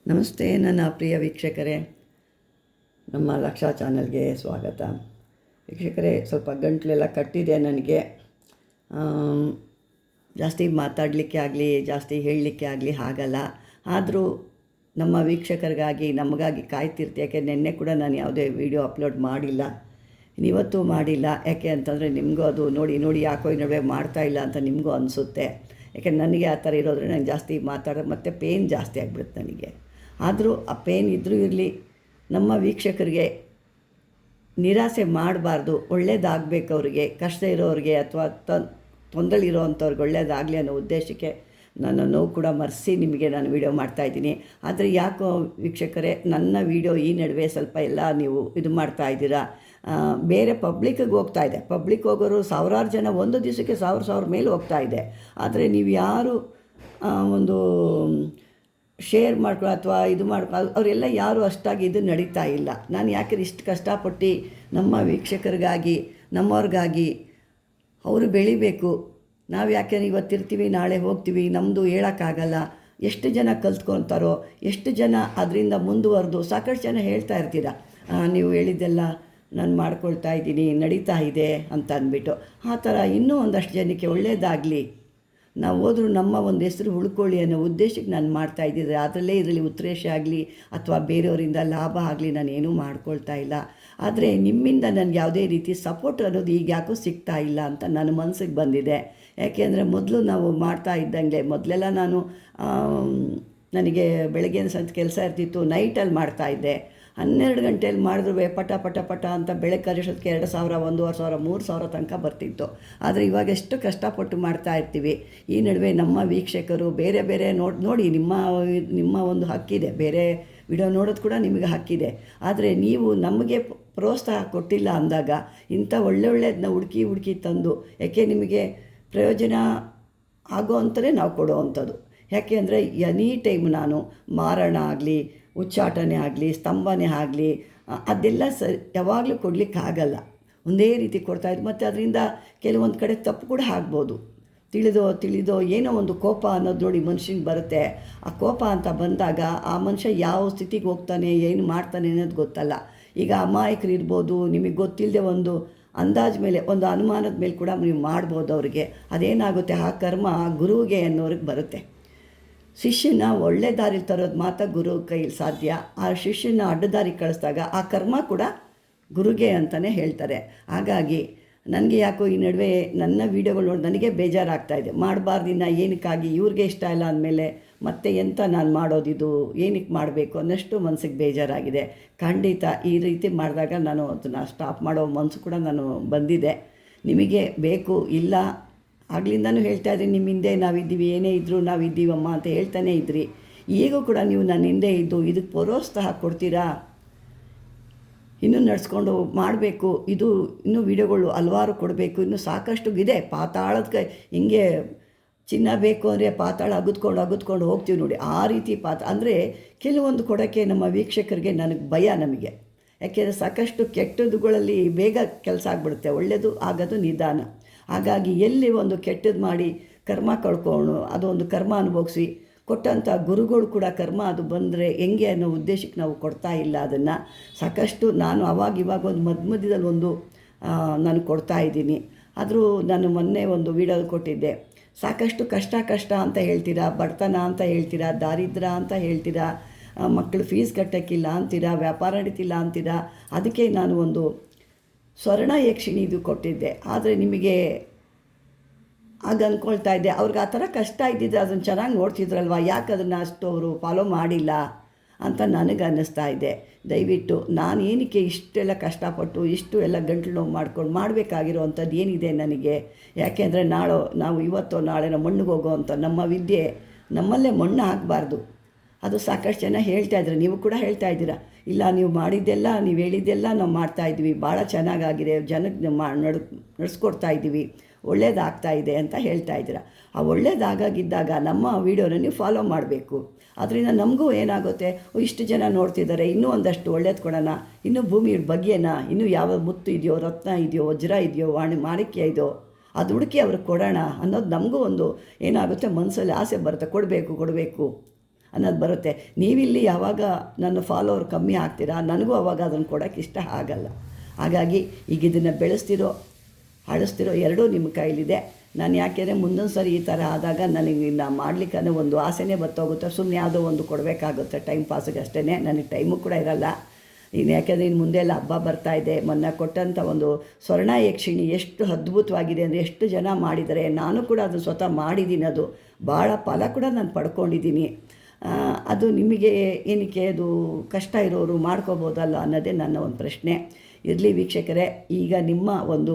ನಮಸ್ತೆ ನನ್ನ ಪ್ರಿಯ ವೀಕ್ಷಕರೇ, ನಮ್ಮ ಲಕ್ಷ ಚಾನಲ್ಗೆ ಸ್ವಾಗತ. ವೀಕ್ಷಕರೇ, ಸ್ವಲ್ಪ ಗಂಟಲೆಲ್ಲ ಕಟ್ಟಿದೆ ನನಗೆ. ಜಾಸ್ತಿ ಮಾತಾಡಲಿಕ್ಕೆ ಆಗಲಿ ಜಾಸ್ತಿ ಹೇಳಲಿಕ್ಕೆ ಆಗಲಿ ಆಗಲ್ಲ. ಆದರೂ ನಮ್ಮ ವೀಕ್ಷಕರಿಗಾಗಿ ನಮಗಾಗಿ ಕಾಯ್ತಿರ್ತೀವಿ. ಯಾಕೆ ನಿನ್ನೆ ಕೂಡ ನಾನು ಯಾವುದೇ ವಿಡಿಯೋ ಅಪ್ಲೋಡ್ ಮಾಡಿಲ್ಲ, ಇವತ್ತು ಮಾಡಿಲ್ಲ. ಯಾಕೆ ಅಂತಂದರೆ ನಿಮಗೂ ಅದು ನೋಡಿ ನೋಡಿ ಯಾಕೋ ಈ ನಡುವೆ ಮಾಡ್ತಾಯಿಲ್ಲ ಅಂತ ನಿಮಗೂ ಅನಿಸುತ್ತೆ. ಯಾಕೆ ನನಗೆ ಆ ಥರ ಇರೋದ್ರೆ ನಾನು ಜಾಸ್ತಿ ಮಾತಾಡೋದು ಮತ್ತು ಪೇಯ್ನ್ ಜಾಸ್ತಿ ಆಗಿಬಿಡುತ್ತೆ ನನಗೆ. ಆದರೂ ಆ ಪೇಯ್ನ್ ಇದ್ದರೂ ಇರಲಿ, ನಮ್ಮ ವೀಕ್ಷಕರಿಗೆ ನಿರಾಸೆ ಮಾಡಬಾರ್ದು. ಒಳ್ಳೇದಾಗಬೇಕು ಅವರಿಗೆ, ಕಷ್ಟ ಇರೋರಿಗೆ ಅಥವಾ ತೊಂದರೆ ಇರೋವಂಥವ್ರಿಗೆ ಒಳ್ಳೇದಾಗಲಿ ಅನ್ನೋ ಉದ್ದೇಶಕ್ಕೆ ನನ್ನ ನೋವು ಕೂಡ ಮರೆಸಿ ನಿಮಗೆ ನಾನು ವೀಡಿಯೋ ಮಾಡ್ತಾಯಿದ್ದೀನಿ. ಆದರೆ ಯಾಕೋ ವೀಕ್ಷಕರೇ, ನನ್ನ ವೀಡಿಯೋ ಈ ನಡುವೆ ಸ್ವಲ್ಪ ಎಲ್ಲ ನೀವು ಇದು ಮಾಡ್ತಾಯಿದ್ದೀರಾ. ಬೇರೆ ಪಬ್ಲಿಕ್ಕಿಗೆ ಹೋಗ್ತಾಯಿದೆ. ಪಬ್ಲಿಕ್ ಹೋಗೋರು ಸಾವಿರಾರು ಜನ, ಒಂದು ದಿವಸಕ್ಕೆ ಸಾವಿರ ಮೇಲೆ ಹೋಗ್ತಾಯಿದೆ. ಆದರೆ ನೀವು ಯಾರು ಒಂದು ಶೇರ್ ಮಾಡ್ಕೊಳ್ಳೋ ಅಥವಾ ಇದು ಮಾಡ್ಕೊಳ್ಳೋ ಅವರೆಲ್ಲ ಯಾರು ಅಷ್ಟಾಗಿ ಇದು ನಡೀತಾ ಇಲ್ಲ. ನಾನು ಯಾಕೆ ಇಷ್ಟು ಕಷ್ಟಪಟ್ಟು ನಮ್ಮ ವೀಕ್ಷಕರಿಗಾಗಿ ನಮ್ಮವ್ರಿಗಾಗಿ ಅವರು ಬೆಳಿಬೇಕು. ನಾವು ಯಾಕೆ ಇವತ್ತಿರ್ತೀವಿ ನಾಳೆ ಹೋಗ್ತೀವಿ, ನಮ್ಮದು ಹೇಳೋಕ್ಕಾಗಲ್ಲ. ಎಷ್ಟು ಜನ ಕಲ್ತ್ಕೊತಾರೋ, ಎಷ್ಟು ಜನ ಅದರಿಂದ ಮುಂದುವರೆದು ಸಾಕಷ್ಟು ಜನ ಹೇಳ್ತಾ ಇರ್ತೀರ, ನೀವು ಹೇಳಿದ್ದೆಲ್ಲ ನಾನು ಮಾಡ್ಕೊಳ್ತಾ ಇದ್ದೀನಿ, ನಡೀತಾ ಇದೆ ಅಂತ ಅಂದ್ಬಿಟ್ಟು. ಆ ಥರ ಇನ್ನೂ ಒಂದಷ್ಟು ಜನಕ್ಕೆ ಒಳ್ಳೆಯದಾಗಲಿ, ನಾವು ಹೋದರೂ ನಮ್ಮ ಒಂದು ಹೆಸರು ಉಳ್ಕೊಳ್ಳಿ ಅನ್ನೋ ಉದ್ದೇಶಕ್ಕೆ ನಾನು ಮಾಡ್ತಾಯಿದ್ದಿದ್ದೆ. ಇದರಲ್ಲಿ ಉತ್ರೇಶ ಆಗಲಿ ಅಥವಾ ಬೇರೆಯವರಿಂದ ಲಾಭ ಆಗಲಿ ನಾನೇನೂ ಮಾಡ್ಕೊಳ್ತಾ ಇಲ್ಲ. ಆದರೆ ನಿಮ್ಮಿಂದ ನನಗೆ ಯಾವುದೇ ರೀತಿ ಸಪೋರ್ಟ್ ಅನ್ನೋದು ಈಗ ಯಾಕೋ ಸಿಗ್ತಾ ಇಲ್ಲ ಅಂತ ನನ್ನ ಮನಸ್ಸಿಗೆ ಬಂದಿದೆ. ಯಾಕೆಂದರೆ ಮೊದಲು ನಾವು ಮಾಡ್ತಾ ಇದ್ದಂಗೆ, ಮೊದಲೆಲ್ಲ ನಾನು ನನಗೆ ಬೆಳಗ್ಗಿನ ಸಂಜೆ ಕೆಲಸ ಇರ್ತಿತ್ತು, ನೈಟಲ್ಲಿ ಮಾಡ್ತಾಯಿದ್ದೆ. 12 ಗಂಟೆಯಲ್ಲಿ ಮಾಡಿದ್ರು ಪಟ ಅಂತ ಬೆಳಗ್ಗೆ ಕರೆಸೋದಕ್ಕೆ 2,000, 1,500, 3,000 ತನಕ ಬರ್ತಿತ್ತು. ಆದರೆ ಇವಾಗ ಎಷ್ಟು ಕಷ್ಟಪಟ್ಟು ಮಾಡ್ತಾ ಇರ್ತೀವಿ. ಈ ನಡುವೆ ನಮ್ಮ ವೀಕ್ಷಕರು ಬೇರೆ ನೋಡಿ ನಿಮ್ಮ ಒಂದು ಹಕ್ಕಿದೆ, ಬೇರೆ ವಿಡಿಯೋ ನೋಡೋದು ಕೂಡ ನಿಮಗೆ ಹಕ್ಕಿದೆ. ಆದರೆ ನೀವು ನಮಗೆ ಪ್ರೋತ್ಸಾಹ ಕೊಟ್ಟಿಲ್ಲ ಅಂದಾಗ ಇಂಥ ಒಳ್ಳೊಳ್ಳೆದನ್ನ ಹುಡುಕಿ ತಂದು, ಯಾಕೆ ನಿಮಗೆ ಪ್ರಯೋಜನ ಆಗೋ ಅಂಥದ್ದೇ ನಾವು ಕೊಡೋ ಅಂಥದ್ದು. ಯಾಕೆ ಅಂದರೆ ಎನಿ ಟೈಮ್ ನಾನು ಮಾರಣ ಆಗಲಿ, ಉಚ್ಚಾಟನೆ ಆಗಲಿ, ಸ್ತಂಭನೆ ಆಗಲಿ, ಅದೆಲ್ಲ ಯಾವಾಗಲೂ ಕೊಡಲಿಕ್ಕಾಗಲ್ಲ. ಒಂದೇ ರೀತಿ ಕೊಡ್ತಾಯಿದ್ದು. ಮತ್ತು ಅದರಿಂದ ಕೆಲವೊಂದು ಕಡೆ ತಪ್ಪು ಕೂಡ ಆಗ್ಬೋದು. ತಿಳಿದೋ ಏನೋ ಒಂದು ಕೋಪ ಅನ್ನೋದು ನೋಡಿ ಮನುಷ್ಯನಿಗೆ ಬರುತ್ತೆ. ಆ ಕೋಪ ಅಂತ ಬಂದಾಗ ಆ ಮನುಷ್ಯ ಯಾವ ಸ್ಥಿತಿಗೆ ಹೋಗ್ತಾನೆ, ಏನು ಮಾಡ್ತಾನೆ ಅನ್ನೋದು ಗೊತ್ತಲ್ಲ. ಈಗ ಅಮಾಯಕರು ಇರ್ಬೋದು, ನಿಮಗೆ ಗೊತ್ತಿಲ್ಲದೆ ಒಂದು ಅಂದಾಜು ಮೇಲೆ, ಒಂದು ಅನುಮಾನದ ಮೇಲೆ ಕೂಡ ನೀವು ಮಾಡ್ಬೋದು ಅವ್ರಿಗೆ. ಅದೇನಾಗುತ್ತೆ, ಆ ಕರ್ಮ ಗುರುವಿಗೆ ಅನ್ನೋರಿಗೆ ಬರುತ್ತೆ. ಶಿಷ್ಯನ ಒಳ್ಳೆ ದಾರಿಲಿ ತರೋದು ಮಾತ್ರ ಗುರು ಕೈಲಿ ಸಾಧ್ಯ. ಆ ಶಿಷ್ಯನ ಅಡ್ಡದಾರಿಗೆ ಕಳಿಸಿದಾಗ ಆ ಕರ್ಮ ಕೂಡ ಗುರುಗೆ ಅಂತಲೇ ಹೇಳ್ತಾರೆ. ಹಾಗಾಗಿ ನನಗೆ ಯಾಕೋ ಈ ನಡುವೆ ನನ್ನ ವೀಡಿಯೋಗಳು ನೋಡಿ ನನಗೆ ಬೇಜಾರಾಗ್ತಾಯಿದೆ. ಮಾಡಬಾರ್ದಿನ್ನ ಏನಕ್ಕಾಗಿ, ಇವ್ರಿಗೆ ಇಷ್ಟ ಇಲ್ಲ ಅಂದಮೇಲೆ ಮತ್ತೆ ಎಂತ ನಾನು ಮಾಡೋದಿದು, ಏನಕ್ಕೆ ಮಾಡಬೇಕು ಅನ್ನೋಷ್ಟು ಮನಸ್ಸಿಗೆ ಬೇಜಾರಾಗಿದೆ. ಖಂಡಿತ ಈ ರೀತಿ ಮಾಡಿದಾಗ ನಾನು ಅದನ್ನು ಸ್ಟಾಪ್ ಮಾಡೋ ಮನಸ್ಸು ಕೂಡ ನಾನು ಬಂದಿದೆ. ನಿಮಗೆ ಬೇಕು ಇಲ್ಲ ಆಗ್ಲಿಂದನೂ ಹೇಳ್ತಾ ಇದ್ದೀನಿ, ನಿಮ್ಮ ಹಿಂದೆ ನಾವಿದ್ದೀವಿ, ಏನೇ ಇದ್ದರೂ ನಾವಿದ್ದೀವಮ್ಮ ಅಂತ ಹೇಳ್ತಾನೇ ಇದ್ರಿ. ಈಗೂ ಕೂಡ ನೀವು ನನ್ನ ಹಿಂದೆ ಇದ್ದು ಇದಕ್ಕೆ ಪ್ರೋತ್ಸಾಹ ಕೊಡ್ತೀರಾ, ಇನ್ನೂ ನಡೆಸ್ಕೊಂಡು ಮಾಡಬೇಕು. ಇದು ಇನ್ನೂ ವೀಡಿಯೋಗಳು ಹಲವಾರು ಕೊಡಬೇಕು, ಇನ್ನೂ ಸಾಕಷ್ಟು ಇದೆ. ಪಾತಾಳದ ಹಿಂಗೆ ಚಿನ್ನ ಬೇಕು ಅಂದರೆ ಪಾತಾಳ ಅಗದ್ಕೊಂಡು ಹೋಗ್ತೀವಿ ನೋಡಿ, ಆ ರೀತಿ ಅಂದರೆ ಕೆಲವೊಂದು ಕೊಡೋಕ್ಕೆ ನಮ್ಮ ವೀಕ್ಷಕರಿಗೆ ನನಗೆ ಭಯ. ನಮಗೆ ಯಾಕೆಂದರೆ ಸಾಕಷ್ಟು ಕೆಟ್ಟದುಗಳಲ್ಲಿ ಬೇಗ ಕೆಲಸ ಆಗಿಬಿಡುತ್ತೆ, ಒಳ್ಳೆಯದು ಆಗೋದು ನಿಧಾನ. ಹಾಗಾಗಿ ಎಲ್ಲಿ ಒಂದು ಕೆಟ್ಟದ್ದು ಮಾಡಿ ಕರ್ಮ ಕಳ್ಕೊಂಡು ಅದೊಂದು ಕರ್ಮ ಅನುಭವಿಸಿ ಕೊಟ್ಟಂಥ ಗುರುಗಳು ಕೂಡ ಕರ್ಮ ಅದು ಬಂದರೆ ಹೆಂಗೆ ಅನ್ನೋ ಉದ್ದೇಶಕ್ಕೆ ನಾವು ಕೊಡ್ತಾ ಇಲ್ಲ ಅದನ್ನು. ಸಾಕಷ್ಟು ನಾನು ಇವಾಗ ಒಂದು ಮಧ್ಯದಲ್ಲಿ ಒಂದು ನಾನು ಕೊಡ್ತಾ ಇದ್ದೀನಿ. ಆದರೂ ನಾನು ಮೊನ್ನೆ ಒಂದು ವಿಡಿಯೋ ಕೊಟ್ಟಿದ್ದೆ. ಸಾಕಷ್ಟು ಕಷ್ಟ ಅಂತ ಹೇಳ್ತೀರಾ, ಬಡತನ ಅಂತ ಹೇಳ್ತೀರಾ, ದಾರಿದ್ರ್ಯ ಅಂತ ಹೇಳ್ತೀರಾ, ಮಕ್ಕಳು ಫೀಸ್ ಕಟ್ಟೋಕ್ಕಿಲ್ಲ ಅಂತೀರಾ, ವ್ಯಾಪಾರ ನಡೀತಿಲ್ಲ ಅಂತೀರಾ. ಅದಕ್ಕೆ ನಾನು ಒಂದು ಸ್ವರ್ಣ ಯಕ್ಷಿಣಿ ಇದು ಕೊಟ್ಟಿದ್ದೆ. ಆದರೆ ನಿಮಗೆ ಆಗ ಅಂದ್ಕೊಳ್ತಾ ಇದ್ದೆ, ಅವ್ರಿಗೆ ಆ ಥರ ಕಷ್ಟ ಇದ್ದಿದ್ರೆ ಅದನ್ನು ಚೆನ್ನಾಗಿ ನೋಡ್ತಿದ್ರಲ್ವ, ಯಾಕೆ ಅದನ್ನು ಅಷ್ಟು ಅವರು ಫಾಲೋ ಮಾಡಿಲ್ಲ ಅಂತ ನನಗೆ ಅನ್ನಿಸ್ತಾ ಇದೆ. ದಯವಿಟ್ಟು ನಾನು ಏನಕ್ಕೆ ಇಷ್ಟೆಲ್ಲ ಕಷ್ಟಪಟ್ಟು ಇಷ್ಟು ಎಲ್ಲ ಗಂಟಲು ನೋವು ಮಾಡ್ಕೊಂಡು ಮಾಡಬೇಕಾಗಿರೋ ಅಂಥದ್ದು ಏನಿದೆ ನನಗೆ. ಯಾಕೆಂದರೆ ನಾವು ಇವತ್ತೋ ನಾಳೆನೋ ಮಣ್ಣಿಗೆ ಹೋಗೋ ಅಂಥ ನಮ್ಮ ವಿದ್ಯೆ ನಮ್ಮಲ್ಲೇ ಮಣ್ಣು ಆಗಬಾರ್ದು. ಅದು ಸಾಕಷ್ಟು ಜನ ಹೇಳ್ತಾಯಿದ್ರು, ನೀವು ಕೂಡ ಹೇಳ್ತಾ ಇದ್ದೀರಾ, ಇಲ್ಲ ನೀವು ಮಾಡಿದ್ದೆಲ್ಲ, ನೀವು ಹೇಳಿದ್ದೆಲ್ಲ ನಾವು ಮಾಡ್ತಾಯಿದ್ವಿ, ಭಾಳ ಚೆನ್ನಾಗಾಗಿದೆ, ಜನಕ್ಕೆ ನಡೆಸ್ಕೊಡ್ತಾ ಇದ್ದೀವಿ, ಒಳ್ಳೇದಾಗ್ತಾಯಿದೆ ಅಂತ ಹೇಳ್ತಾ ಇದ್ದೀರಾ. ಆ ಒಳ್ಳೇದಾಗಿದ್ದಾಗ ನಮ್ಮ ವೀಡಿಯೋನ ನೀವು ಫಾಲೋ ಮಾಡಬೇಕು. ಅದರಿಂದ ನಮಗೂ ಏನಾಗುತ್ತೆ, ಇಷ್ಟು ಜನ ನೋಡ್ತಿದ್ದಾರೆ, ಇನ್ನೂ ಒಂದಷ್ಟು ಒಳ್ಳೇದು ಕೊಡೋಣ, ಇನ್ನೂ ಭೂಮಿ ಬಗ್ಗೆನ, ಇನ್ನೂ ಯಾವ ಮುತ್ತು ಇದೆಯೋ, ರತ್ನ ಇದೆಯೋ, ವಜ್ರ ಇದೆಯೋ, ಮಾಣಿಕ್ಯ ಇದೆಯೋ, ಅದು ಹುಡುಕಿ ಅವ್ರಿಗೆ ಕೊಡೋಣ ಅನ್ನೋದು ನಮಗೂ ಒಂದು ಏನಾಗುತ್ತೆ, ಮನಸ್ಸಲ್ಲಿ ಆಸೆ ಬರುತ್ತೆ, ಕೊಡಬೇಕು ಅನ್ನೋದು ಬರುತ್ತೆ. ನೀವಿಲ್ಲಿ ಯಾವಾಗ ನನ್ನ ಫಾಲೋವರ್ ಕಮ್ಮಿ ಆಗ್ತೀರಾ, ನನಗೂ ಅವಾಗ ಅದನ್ನು ಕೊಡೋಕ್ಕೆ ಇಷ್ಟ ಆಗಲ್ಲ. ಹಾಗಾಗಿ ಈಗ ಇದನ್ನು ಬೆಳೆಸ್ತಿರೋ ಆಡಿಸ್ತಿರೋ ಎರಡೂ ನಿಮ್ಮ ಕೈಲಿದೆ. ನಾನು ಯಾಕೆಂದರೆ ಮುಂದೊಂದು ಸರಿ ಈ ಥರ ಆದಾಗ ನನಗೆ ಇನ್ನು ಮಾಡಲಿಕ್ಕೆ ಒಂದು ಆಸೆನೇ ಬರ್ತೋಗುತ್ತೆ. ಸುಮ್ಮನೆ ಯಾವುದೋ ಒಂದು ಕೊಡಬೇಕಾಗುತ್ತೆ ಟೈಮ್ ಪಾಸಿಗೆ ಅಷ್ಟೇ, ನನಗೆ ಟೈಮು ಕೂಡ ಇರಲ್ಲ. ಇನ್ನು ಯಾಕೆಂದರೆ ಇನ್ನು ಮುಂದೆ ಎಲ್ಲ ಹಬ್ಬ ಬರ್ತಾಯಿದೆ. ಮೊನ್ನೆ ಕೊಟ್ಟಂಥ ಒಂದು ಸ್ವರ್ಣ ಯಕ್ಷಿಣಿ ಎಷ್ಟು ಅದ್ಭುತವಾಗಿದೆ ಅಂದರೆ ಎಷ್ಟು ಜನ ಮಾಡಿದ್ದಾರೆ. ನಾನು ಕೂಡ ಅದು ಸ್ವತಃ ಮಾಡಿದ್ದೀನಿ. ಅದು ಭಾಳ ಫಲ ಕೂಡ ನಾನು ಪಡ್ಕೊಂಡಿದ್ದೀನಿ. ಅದು ನಿಮಗೆ ಏನಕ್ಕೆ ಅದು ಕಷ್ಟ ಇರೋರು ಮಾಡ್ಕೋಬೋದಲ್ಲ ಅನ್ನೋದೇ ನನ್ನ ಒಂದು ಪ್ರಶ್ನೆ. ಇರಲಿ ವೀಕ್ಷಕರೇ, ಈಗ ನಿಮ್ಮ ಒಂದು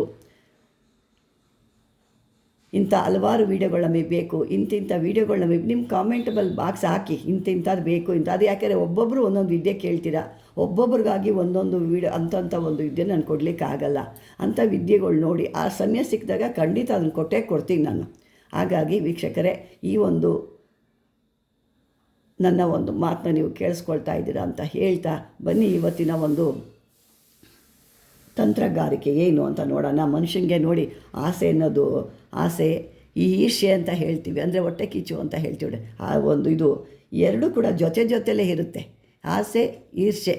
ಇಂಥ ಹಲವಾರು ವೀಡಿಯೋಗಳು ನಮಗೆ ಬೇಕು, ಇಂತಿಂಥ ವೀಡಿಯೋಗಳು ನಮಗೆ ನಿಮ್ಮ ಕಾಮೆಂಟಬಲ್ ಬಾಕ್ಸ್ ಹಾಕಿ ಇಂಥದ್ದು ಬೇಕು ಇಂಥ. ಅದು ಯಾಕೆಂದರೆ ಒಬ್ಬೊಬ್ಬರು ಒಂದೊಂದು ವಿದ್ಯೆ ಕೇಳ್ತೀರಾ, ಒಬ್ಬೊಬ್ರಿಗಾಗಿ ಒಂದೊಂದು ವೀಡಿಯೋ ಅಂಥ ಒಂದು ವಿದ್ಯೆ ನಾನು ಕೊಡಲಿಕ್ಕೆ ಆಗಲ್ಲ. ಅಂಥ ವಿದ್ಯೆಗಳು ನೋಡಿ ಆ ಸಮಯ ಸಿಕ್ಕಿದಾಗ ಖಂಡಿತ ಅದನ್ನು ಕೊಟ್ಟೇ ಕೊಡ್ತೀನಿ ನಾನು. ಹಾಗಾಗಿ ವೀಕ್ಷಕರೇ, ಈ ಒಂದು ನನ್ನ ಒಂದು ಮಾತನ್ನ ನೀವು ಕೇಳಿಸ್ಕೊಳ್ತಾ ಇದ್ದೀರಾ ಅಂತ ಹೇಳ್ತಾ ಬನ್ನಿ ಇವತ್ತಿನ ಒಂದು ತಂತ್ರಗಾರಿಕೆ ಏನು ಅಂತ ನೋಡೋಣ. ಮನುಷ್ಯನಿಗೆ ನೋಡಿ ಆಸೆ ಅನ್ನೋದು, ಆಸೆ ಈ ಈರ್ಷ್ಯೆ ಅಂತ ಹೇಳ್ತೀವಿ, ಅಂದರೆ ಹೊಟ್ಟೆ ಕಿಚ್ಚು ಅಂತ ಹೇಳ್ತೀವಿ. ಆ ಒಂದು ಇದು ಎರಡೂ ಕೂಡ ಜೊತೆಲೇ ಇರುತ್ತೆ. ಆಸೆ ಈರ್ಷ್ಯೆ.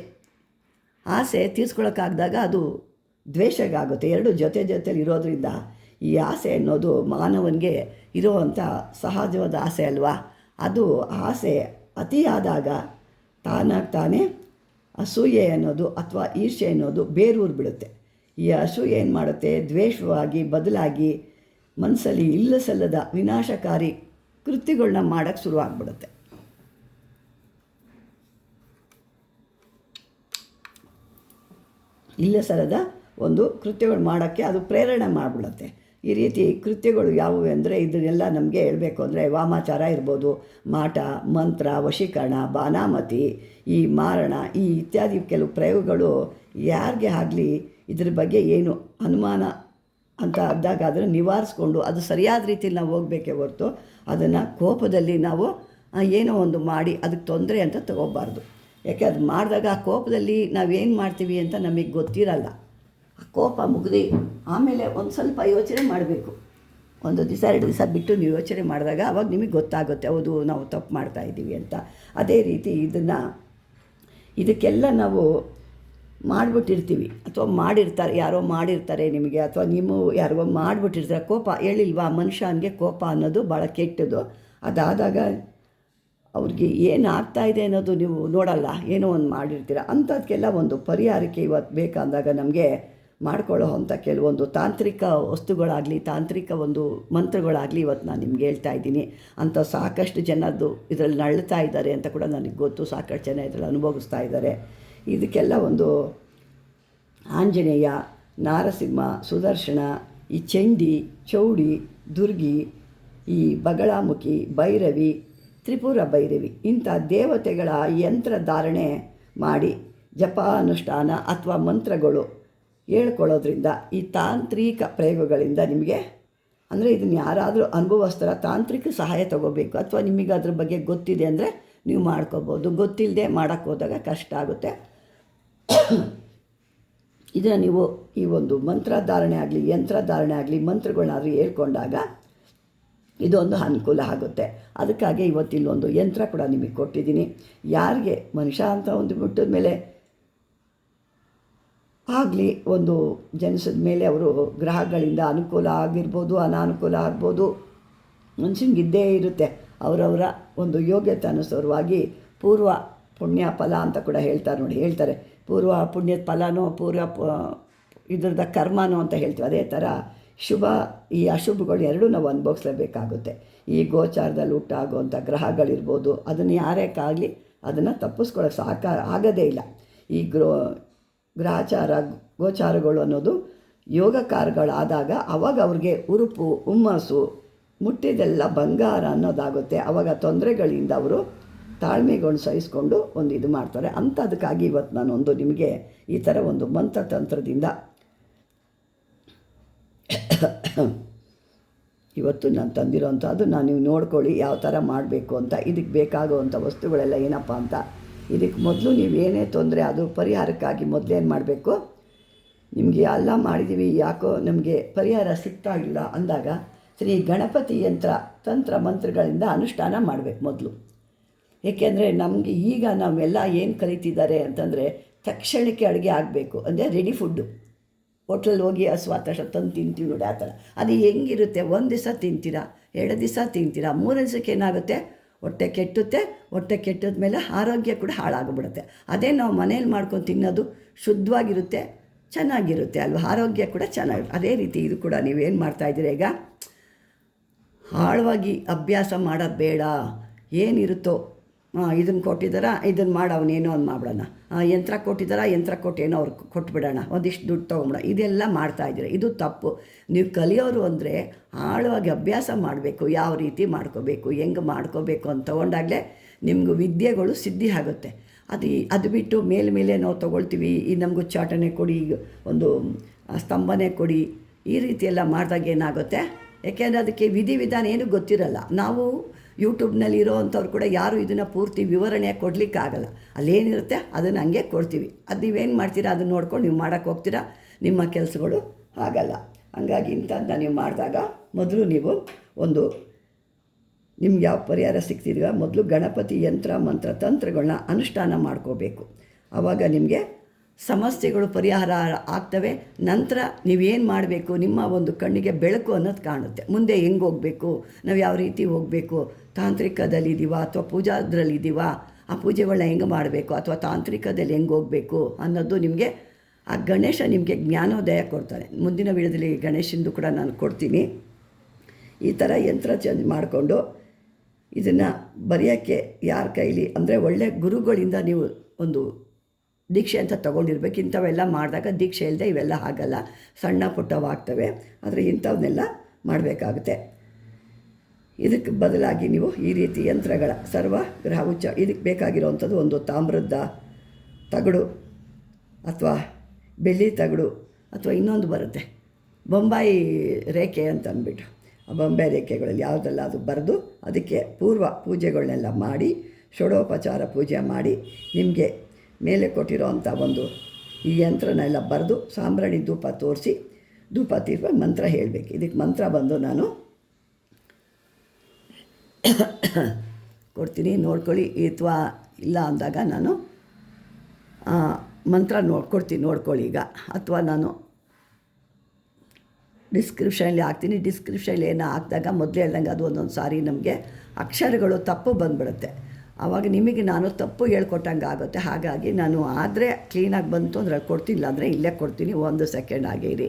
ಆಸೆ ತೀರ್ಸ್ಕೊಳಕ್ಕಾಗ್ದಾಗ ಅದು ದ್ವೇಷಗಾಗುತ್ತೆ. ಎರಡು ಜೊತೆಲಿ ಇರೋದ್ರಿಂದ ಈ ಆಸೆ ಅನ್ನೋದು ಮಾನವನಿಗೆ ಇರುವಂಥ ಸಹಜವಾದ ಆಸೆ ಅಲ್ವಾ. ಅದು ಆಸೆ ಅತಿಯಾದಾಗ ತಾನೇ ಅಸೂಯೆ ಅನ್ನೋದು ಅಥವಾ ಈರ್ಷ್ಯೆ ಅನ್ನೋದು ಬೇರೂರು ಬಿಡುತ್ತೆ. ಈ ಅಸೂಯೆ ಏನು ಮಾಡುತ್ತೆ, ದ್ವೇಷವಾಗಿ ಬದಲಾಗಿ ಮನಸ್ಸಲ್ಲಿ ಇಲ್ಲಸಲ್ಲದ ವಿನಾಶಕಾರಿ ಕೃತ್ಯಗಳನ್ನ ಮಾಡೋಕ್ಕೆ ಶುರುವಾಗ್ಬಿಡುತ್ತೆ. ಇಲ್ಲಸಲ್ಲದ ಒಂದು ಕೃತ್ಯಗಳು ಮಾಡೋಕ್ಕೆ ಅದು ಪ್ರೇರಣೆ ಮಾಡಿಬಿಡುತ್ತೆ. ಈ ರೀತಿ ಕೃತ್ಯಗಳು ಯಾವುವು ಅಂದರೆ ಇದನ್ನೆಲ್ಲ ನಮಗೆ ಹೇಳಬೇಕು ಅಂದರೆ ವಾಮಾಚಾರ ಇರ್ಬೋದು, ಮಾಟ, ಮಂತ್ರ, ವಶೀಕರಣ, ಬಾನಾಮತಿ, ಈ ಮಾರಣ, ಈ ಇತ್ಯಾದಿ ಕೆಲವು ಪ್ರಯೋಗಗಳು ಯಾರಿಗೆ ಆಗಲಿ ಇದ್ರ ಬಗ್ಗೆ ಏನು ಅನುಮಾನ ಅಂತ ಆದಾಗ ಅದನ್ನು ನಿವಾರಿಸ್ಕೊಂಡು ಅದು ಸರಿಯಾದ ರೀತಿಯಲ್ಲಿ ನಾವು ಹೋಗಬೇಕೇ ಹೊರತು ಅದನ್ನು ಕೋಪದಲ್ಲಿ ನಾವು ಏನೋ ಒಂದು ಮಾಡಿ ಅದಕ್ಕೆ ತೊಂದರೆ ಅಂತ ತಗೋಬಾರ್ದು. ಯಾಕೆ ಅದು ಮಾಡಿದಾಗ ಆ ಕೋಪದಲ್ಲಿ ನಾವೇನು ಮಾಡ್ತೀವಿ ಅಂತ ನಮಗೆ ಗೊತ್ತಿರಲ್ಲ. ಆ ಕೋಪ ಮುಗಿದು ಆಮೇಲೆ ಒಂದು ಸ್ವಲ್ಪ ಯೋಚನೆ ಮಾಡಬೇಕು. ಒಂದು ದಿವಸ 2 ದಿವಸ ಬಿಟ್ಟು ನೀವು ಯೋಚನೆ ಮಾಡಿದಾಗ ಆವಾಗ ನಿಮಗೆ ಗೊತ್ತಾಗುತ್ತೆ, ಹೌದು ನಾವು ತಪ್ಪು ಮಾಡ್ತಾಯಿದ್ದೀವಿ ಅಂತ. ಅದೇ ರೀತಿ ಇದಕ್ಕೆಲ್ಲ ನಾವು ಮಾಡಿಬಿಟ್ಟಿರ್ತೀವಿ ಅಥವಾ ಯಾರೋ ಮಾಡಿರ್ತಾರೆ ನಿಮಗೆ, ಅಥವಾ ನೀವು ಯಾರಿಗೋ ಮಾಡಿಬಿಟ್ಟಿರ್ತಾರೆ. ಕೋಪ ಹೇಳಿಲ್ವಾ, ಮನುಷ್ಯನಿಗೆ ಕೋಪ ಅನ್ನೋದು ಭಾಳ ಕೆಟ್ಟದ್ದು. ಅದಾದಾಗ ಅವ್ರಿಗೆ ಏನು ಆಗ್ತಾಯಿದೆ ಅನ್ನೋದು ನೀವು ನೋಡಲ್ಲ, ಏನೋ ಒಂದು ಮಾಡಿರ್ತೀರ. ಅಂಥದಕ್ಕೆಲ್ಲ ಒಂದು ಪರಿಹಾರಕ್ಕೆ ಇವತ್ತು ಬೇಕಾದಾಗ ನಮಗೆ ಮಾಡ್ಕೊಳ್ಳೋ ಅಂಥ ಕೆಲವೊಂದು ತಾಂತ್ರಿಕ ವಸ್ತುಗಳಾಗಲಿ, ತಾಂತ್ರಿಕ ಒಂದು ಮಂತ್ರಗಳಾಗಲಿ ಇವತ್ತು ನಾನು ನಿಮ್ಗೆ ಹೇಳ್ತಾ ಇದ್ದೀನಿ. ಅಂಥ ಸಾಕಷ್ಟು ಜನದ್ದು ಇದರಲ್ಲಿ ನಳ್ಳುತ್ತಾ ಇದ್ದಾರೆ ಅಂತ ಕೂಡ ನನಗೆ ಗೊತ್ತು. ಸಾಕಷ್ಟು ಜನ ಇದರಲ್ಲಿ ಅನುಭವಿಸ್ತಾ ಇದ್ದಾರೆ. ಇದಕ್ಕೆಲ್ಲ ಒಂದು ಆಂಜನೇಯ, ನಾರಸಿಂಹ, ಸುದರ್ಶನ, ಈ ಚಂಡಿ, ಚೌಡಿ, ದುರ್ಗಿ, ಈ ಬಗಳಾಮುಖಿ, ಭೈರವಿ, ತ್ರಿಪುರ ಭೈರವಿ ಇಂಥ ದೇವತೆಗಳ ಯಂತ್ರ ಧಾರಣೆ ಮಾಡಿ ಜಪಾನುಷ್ಠಾನ ಅಥವಾ ಮಂತ್ರಗಳು ಹೇಳ್ಕೊಳ್ಳೋದ್ರಿಂದ ಈ ತಾಂತ್ರಿಕ ಪ್ರಯೋಗಗಳಿಂದ ನಿಮಗೆ, ಅಂದರೆ ಇದನ್ನು ಯಾರಾದರೂ ಅನುಭವಸ್ಥರ ತಾಂತ್ರಿಕ ಸಹಾಯ ತಗೋಬೇಕು ಅಥವಾ ನಿಮಗೆ ಅದ್ರ ಬಗ್ಗೆ ಗೊತ್ತಿದೆ ಅಂದರೆ ನೀವು ಮಾಡ್ಕೋಬೋದು. ಗೊತ್ತಿಲ್ಲದೆ ಮಾಡೋಕ್ಕೆ ಹೋದಾಗ ಕಷ್ಟ ಆಗುತ್ತೆ. ಇದನ್ನು ನೀವು ಈ ಒಂದು ಮಂತ್ರಧಾರಣೆ ಆಗಲಿ, ಯಂತ್ರಧಾರಣೆ ಆಗಲಿ, ಮಂತ್ರಗಳನ್ನಾದರೂ ಹೇಳ್ಕೊಂಡಾಗ ಇದೊಂದು ಅನುಕೂಲ ಆಗುತ್ತೆ. ಅದಕ್ಕಾಗಿ ಇವತ್ತಿಲ್ಲೊಂದು ಯಂತ್ರ ಕೂಡ ನಿಮಗೆ ಕೊಟ್ಟಿದ್ದೀನಿ. ಯಾರಿಗೆ ಮನುಷ್ಯ ಅಂತ ಒಂದು ಮುಟ್ಟಿದ ಮೇಲೆ ಆಗಲಿ, ಒಂದು ಜನಿಸಿದ ಮೇಲೆ ಅವರು ಗ್ರಹಗಳಿಂದ ಅನುಕೂಲ ಆಗಿರ್ಬೋದು, ಅನಾನುಕೂಲ ಆಗ್ಬೋದು, ಮನುಷ್ಯನಿಗಿದ್ದೇ ಇರುತ್ತೆ. ಅವರವರ ಒಂದು ಯೋಗ್ಯತೆ ಅನುಸಾರವಾಗಿ ಪೂರ್ವ ಪುಣ್ಯ ಫಲ ಅಂತ ಕೂಡ ಹೇಳ್ತಾರೆ. ಪೂರ್ವ ಪುಣ್ಯದ ಫಲನೋ ಇದ್ರದ ಕರ್ಮನೋ ಅಂತ ಹೇಳ್ತೀವಿ. ಅದೇ ಥರ ಶುಭ ಈ ಅಶುಭಗಳು ಎರಡೂ ನಾವು ಅನುಭವಿಸ್ಲೇಬೇಕಾಗುತ್ತೆ. ಈ ಗೋಚಾರದಲ್ಲಿ ಆಗುವಂಥ ಗ್ರಹಗಳಿರ್ಬೋದು, ಅದನ್ನು ಯಾರೇಕಾಗಲಿ ಅದನ್ನು ತಪ್ಪಿಸ್ಕೊಳ್ಳೋಕೆ ಆಗೋದೇ ಇಲ್ಲ. ಈ ಗ್ರಹಚಾರ ಗೋಚಾರಗಳು ಅನ್ನೋದು ಯೋಗಕಾರಗಳಾದಾಗ ಅವಾಗ ಅವ್ರಿಗೆ ಉರುಪು, ಹುಮ್ಮಸ್ಸು, ಮುಟ್ಟಿದೆಲ್ಲ ಬಂಗಾರ ಅನ್ನೋದಾಗುತ್ತೆ. ಆವಾಗ ತೊಂದರೆಗಳಿಂದ ಅವರು ತಾಳ್ಮೆಗಳು ಸಹಿಸ್ಕೊಂಡು ಒಂದು ಇದು ಮಾಡ್ತಾರೆ. ಅಂಥದಕ್ಕಾಗಿ ಇವತ್ತು ನಾನೊಂದು ನಿಮಗೆ ಈ ಥರ ಒಂದು ಮಂತ್ರತಂತ್ರದಿಂದ ಇವತ್ತು ನಾನು ತಂದಿರೋಂಥದ್ದು ನೀವು ನೋಡ್ಕೊಳ್ಳಿ ಯಾವ ಥರ ಮಾಡಬೇಕು ಅಂತ. ಇದಕ್ಕೆ ಬೇಕಾಗುವಂಥ ವಸ್ತುಗಳೆಲ್ಲ ಏನಪ್ಪ ಅಂತ, ಇದಕ್ಕೆ ಮೊದಲು ನೀವು ಏನೇ ತೊಂದರೆ ಅದು ಪರಿಹಾರಕ್ಕಾಗಿ ಮೊದಲೇನು ಮಾಡಬೇಕು, ನಿಮಗೆ ಎಲ್ಲ ಮಾಡಿದ್ದೀವಿ ಯಾಕೋ ನಮಗೆ ಪರಿಹಾರ ಸಿಗ್ತಾ ಇಲ್ಲ ಅಂದಾಗ ಶ್ರೀ ಗಣಪತಿ ತಂತ್ರ ಮಂತ್ರಗಳಿಂದ ಅನುಷ್ಠಾನ ಮಾಡಬೇಕು. ಮೊದಲು ಏಕೆಂದರೆ ನಮಗೆ ಈಗ ನಾವೆಲ್ಲ ಏನು ಕಲಿತಿದ್ದಾರೆ ಅಂತಂದರೆ ತಕ್ಷಣಕ್ಕೆ ಅಡುಗೆ ಆಗಬೇಕು ಅಂದರೆ ರೆಡಿ ಫುಡ್ಡು. ಹೋಟ್ಲಲ್ಲಿ ಹೋಗಿ ತಕ್ಷಣ ತಂದು ತಿಂತೀವಿ ನೋಡಿ ಆ ಥರ. ಅದು ಹೆಂಗಿರುತ್ತೆ, ಒಂದು ದಿವಸ ತಿಂತೀರಾ, 2 ದಿವಸ ತಿಂತೀರಾ, 3 ದಿವಸಕ್ಕೆ ಏನಾಗುತ್ತೆ, ಹೊಟ್ಟೆ ಕೆಟ್ಟುತ್ತೆ. ಹೊಟ್ಟೆ ಕೆಟ್ಟಿದ ಮೇಲೆ ಆರೋಗ್ಯ ಕೂಡ ಹಾಳಾಗಿಬಿಡುತ್ತೆ. ಅದೇ ನಾವು ಮನೇಲಿ ಮಾಡ್ಕೊಂಡು ತಿನ್ನೋದು ಶುದ್ಧವಾಗಿರುತ್ತೆ, ಚೆನ್ನಾಗಿರುತ್ತೆ ಅಲ್ವ, ಆರೋಗ್ಯ ಕೂಡ ಚೆನ್ನಾಗಿರುತ್ತೆ. ಅದೇ ರೀತಿ ಇದು ಕೂಡ ನೀವೇನು ಮಾಡ್ತಾಯಿದ್ದೀರ ಈಗ, ಆಳವಾಗಿ ಅಭ್ಯಾಸ ಮಾಡೋದು ಬೇಡ. ಏನಿರುತ್ತೋ ಇದನ್ನು ಕೊಟ್ಟಿದ್ದಾರಾ, ಇದನ್ನು ಮಾಡಿ ಅವನೇನೋ ಒಂದು ಮಾಡ್ಬಿಡೋಣ, ಯಂತ್ರ ಕೊಟ್ಟಿದ್ದಾರಾ, ಯಂತ್ರ ಕೊಟ್ಟು ಏನೋ ಅವ್ರಿಗೆ ಕೊಟ್ಬಿಡೋಣ, ಒಂದಿಷ್ಟು ದುಡ್ಡು ತೊಗೊಂಬಿಡೋಣ, ಇದೆಲ್ಲ ಮಾಡ್ತಾಯಿದ್ದೀರ. ಇದು ತಪ್ಪು. ನೀವು ಕಲಿಯೋರು ಅಂದರೆ ಆಳವಾಗಿ ಅಭ್ಯಾಸ ಮಾಡಬೇಕು, ಯಾವ ರೀತಿ ಮಾಡ್ಕೋಬೇಕು, ಹೆಂಗೆ ಮಾಡ್ಕೋಬೇಕು ಅಂತ ತೊಗೊಂಡಾಗಲೇ ನಿಮ್ಗೆ ವಿದ್ಯೆಗಳು ಸಿದ್ಧಿ ಆಗುತ್ತೆ. ಅದು ಬಿಟ್ಟು ಮೇಲೆ ನಾವು ತೊಗೊಳ್ತೀವಿ, ಈ ನಮಗೂ ಚಾಟನೆ ಕೊಡಿ, ಒಂದು ಸ್ತಂಭನೆ ಕೊಡಿ, ಈ ರೀತಿ ಎಲ್ಲ ಮಾಡಿದಾಗ ಏನಾಗುತ್ತೆ, ಯಾಕೆಂದರೆ ಅದಕ್ಕೆ ವಿಧಿವಿಧಾನ ಏನೂ ಗೊತ್ತಿರಲ್ಲ. ನಾವು ಯೂಟ್ಯೂಬ್ನಲ್ಲಿ ಇರೋವಂಥವ್ರು ಕೂಡ ಯಾರು ಇದನ್ನು ಪೂರ್ತಿ ವಿವರಣೆ ಕೊಡಲಿಕ್ಕಾಗಲ್ಲ. ಅಲ್ಲೇನಿರುತ್ತೆ ಅದನ್ನು ಹಂಗೆ ಕೊಡ್ತೀವಿ. ಅದು ನೀವೇನು ಮಾಡ್ತೀರಾ ಅದನ್ನು ನೋಡ್ಕೊಂಡು ನೀವು ಮಾಡೋಕ್ಕೆ ಹೋಗ್ತೀರಾ, ನಿಮ್ಮ ಕೆಲಸಗಳು ಆಗಲ್ಲ. ಹಂಗಾಗಿ ಇಂಥದ್ದನ್ನ ನೀವು ಮಾಡಿದಾಗ ಮೊದಲು ನೀವು ನಿಮ್ಗೆ ಯಾವ ಪರಿಹಾರ ಸಿಗ್ತಿದೆಯೋ ಮೊದಲು ಗಣಪತಿ ಯಂತ್ರ ಮಂತ್ರ ತಂತ್ರಗಳನ್ನ ಅನುಷ್ಠಾನ ಮಾಡ್ಕೋಬೇಕು. ಆವಾಗ ನಿಮಗೆ ಸಮಸ್ಯೆಗಳು ಪರಿಹಾರ ಆಗ್ತವೆ. ನಂತರ ನೀವೇನು ಮಾಡಬೇಕು, ನಿಮ್ಮ ಒಂದು ಕಣ್ಣಿಗೆ ಬೆಳಕು ಅನ್ನೋದು ಕಾಣುತ್ತೆ. ಮುಂದೆ ಹೆಂಗೆ ಹೋಗಬೇಕು, ನಾವು ಯಾವ ರೀತಿ ಹೋಗಬೇಕು, ತಾಂತ್ರಿಕದಲ್ಲಿದ್ದೀವ ಅಥವಾ ಪೂಜಾದ್ರಲ್ಲಿದ್ದೀವ, ಆ ಪೂಜೆಗಳನ್ನ ಹೆಂಗೆ ಮಾಡಬೇಕು ಅಥವಾ ತಾಂತ್ರಿಕದಲ್ಲಿ ಹೆಂಗೆ ಹೋಗಬೇಕು ಅನ್ನೋದು ನಿಮಗೆ ಆ ಗಣೇಶ ನಿಮಗೆ ಜ್ಞಾನೋದಯ ಕೊಡ್ತಾನೆ. ಮುಂದಿನ ವಿಡಿಯೋದಲ್ಲಿ ಗಣೇಶಂದು ಕೂಡ ನಾನು ಕೊಡ್ತೀನಿ. ಈ ಥರ ಯಂತ್ರ ಚೇಂಜ್ ಮಾಡಿಕೊಂಡು ಇದನ್ನು ಬರೆಯೋಕ್ಕೆ ಯಾರ ಕೈಲಿ ಅಂದರೆ ಒಳ್ಳೆಯ ಗುರುಗಳಿಂದ ನೀವು ಒಂದು ದೀಕ್ಷೆ ಅಂತ ತೊಗೊಂಡಿರ್ಬೇಕು. ಇಂಥವೆಲ್ಲ ಮಾಡಿದಾಗ ದೀಕ್ಷೆ ಇಲ್ಲದೆ ಇವೆಲ್ಲ ಆಗಲ್ಲ, ಸಣ್ಣ ಪುಟ್ಟವಾಗ್ತವೆ. ಆದರೆ ಇಂಥವನ್ನೆಲ್ಲ ಮಾಡಬೇಕಾಗುತ್ತೆ. ಇದಕ್ಕೆ ಬದಲಾಗಿ ನೀವು ಈ ರೀತಿ ಯಂತ್ರಗಳ ಸರ್ವ ಗ್ರಹ ಇದಕ್ಕೆ ಬೇಕಾಗಿರೋವಂಥದ್ದು ಒಂದು ತಾಮ್ರದ ತಗಡು ಅಥವಾ ಬೆಳ್ಳಿ ತಗಡು ಅಥವಾ ಇನ್ನೊಂದು ಬರುತ್ತೆ ಬೊಂಬಾಯಿ ರೇಖೆ ಅಂತ ಅಂದ್ಬಿಟ್ಟು, ಆ ಬೊಂಬಾಯಿ ರೇಖೆಗಳಲ್ಲಿ ಯಾವುದೆಲ್ಲ ಅದು ಬರೆದು ಅದಕ್ಕೆ ಪೂರ್ವ ಪೂಜೆಗಳನ್ನೆಲ್ಲ ಮಾಡಿ ಷೋಡೋಪಚಾರ ಪೂಜೆ ಮಾಡಿ ನಿಮಗೆ ಮೇಲೆ ಕೊಟ್ಟಿರೋವಂಥ ಈ ಯಂತ್ರನೆಲ್ಲ ಬರೆದು ಸಾಂಬ್ರಾಣಿ ಧೂಪ ತೋರಿಸಿ ಧೂಪ ತೀರ್ಪ ಮಂತ್ರ ಹೇಳಬೇಕು. ಇದಕ್ಕೆ ಮಂತ್ರ ಬಂದು ನಾನು ಕೊಡ್ತೀನಿ, ನೋಡ್ಕೊಳ್ಳಿ. ಅಥವಾ ಇಲ್ಲ ಅಂದಾಗ ನಾನು ಮಂತ್ರ ನೋಡ್ಕೊಳ್ಳಿ ಈಗ. ಅಥವಾ ನಾನು ಡಿಸ್ಕ್ರಿಪ್ಷನಲ್ಲಿ ಹಾಕ್ತೀನಿ. ಡಿಸ್ಕ್ರಿಪ್ಷನಲ್ಲಿ ಏನೋ ಹಾಕಿದಾಗ ಮೊದಲೇ ಹೇಳ್ದಂಗೆ ಅದು ಒಂದೊಂದು ಸಾರಿ ನಮಗೆ ಅಕ್ಷರಗಳು ತಪ್ಪು ಬಂದುಬಿಡುತ್ತೆ. ಆವಾಗ ನಿಮಗೆ ನಾನು ತಪ್ಪು ಹೇಳ್ಕೊಟ್ಟಂಗೆ ಆಗುತ್ತೆ. ಹಾಗಾಗಿ ನಾನು ಆದರೆ ಕ್ಲೀನಾಗಿ ಬಂತು ಅಂದರೆ ಕೊಡ್ತಿಲ್ಲ ಅಂದರೆ ಇಲ್ಲೇ ಕೊಡ್ತೀನಿ, 1 ಸೆಕೆಂಡ್ ಆಗೇ ಇರಿ.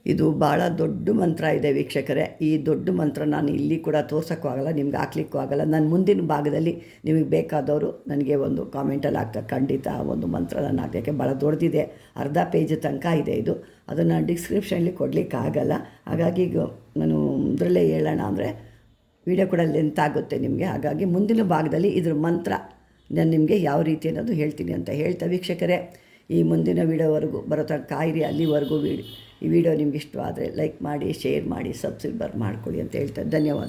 ಇದು ಭಾಳ ದೊಡ್ಡ ಮಂತ್ರ ಇದೆ ವೀಕ್ಷಕರೇ. ಈ ದೊಡ್ಡ ಮಂತ್ರ ನಾನು ಇಲ್ಲಿ ಕೂಡ ತೋರ್ಸೋಕ್ಕೂ ಆಗಲ್ಲ, ನಿಮ್ಗೆ ಹಾಕ್ಲಿಕ್ಕೂ ಆಗಲ್ಲ. ನಾನು ಮುಂದಿನ ಭಾಗದಲ್ಲಿ ನಿಮಗೆ ಬೇಕಾದವರು ನನಗೆ ಒಂದು ಕಾಮೆಂಟಲ್ಲಿ ಹಾಕ್ತಾರೆ, ಖಂಡಿತ ಒಂದು ಮಂತ್ರ ನಾನು ಹಾಕೋಕ್ಕೆ ಭಾಳ ದೊಡ್ಡದಿದೆ, ಅರ್ಧ ಪೇಜ್ ತನಕ ಇದೆ ಇದು. ಅದನ್ನು ಡಿಸ್ಕ್ರಿಪ್ಷನ್ಲಿ ಕೊಡಲಿಕ್ಕಾಗಲ್ಲ. ಹಾಗಾಗಿ ಈಗ ನಾನು ಇದರಲ್ಲೇ ಹೇಳೋಣ ಅಂದರೆ ವಿಡಿಯೋ ಕೂಡ ಲೆಂತ್ ಆಗುತ್ತೆ ನಿಮಗೆ. ಹಾಗಾಗಿ ಮುಂದಿನ ಭಾಗದಲ್ಲಿ ಇದ್ರ ಮಂತ್ರ ನಾನು ನಿಮಗೆ ಯಾವ ರೀತಿ ಅನ್ನೋದು ಹೇಳ್ತೀನಿ ಅಂತ ಹೇಳ್ತಾ ವೀಕ್ಷಕರೇ, ಈ ಮುಂದಿನ ವಿಡಿಯೋವರೆಗೂ ಬರೋ ತನಕ ಕಾಯಿರಿ. ಅಲ್ಲಿವರೆಗೂ ಈ ವಿಡಿಯೋ ನಿಮ್ಗೆ ಇಷ್ಟವಾದರೆ ಲೈಕ್ ಮಾಡಿ, ಶೇರ್ ಮಾಡಿ, ಸಬ್ಸ್ಕ್ರೈಬರ್ ಮಾಡ್ಕೊಳ್ಳಿ ಅಂತ ಹೇಳ್ತಾ ಧನ್ಯವಾದ.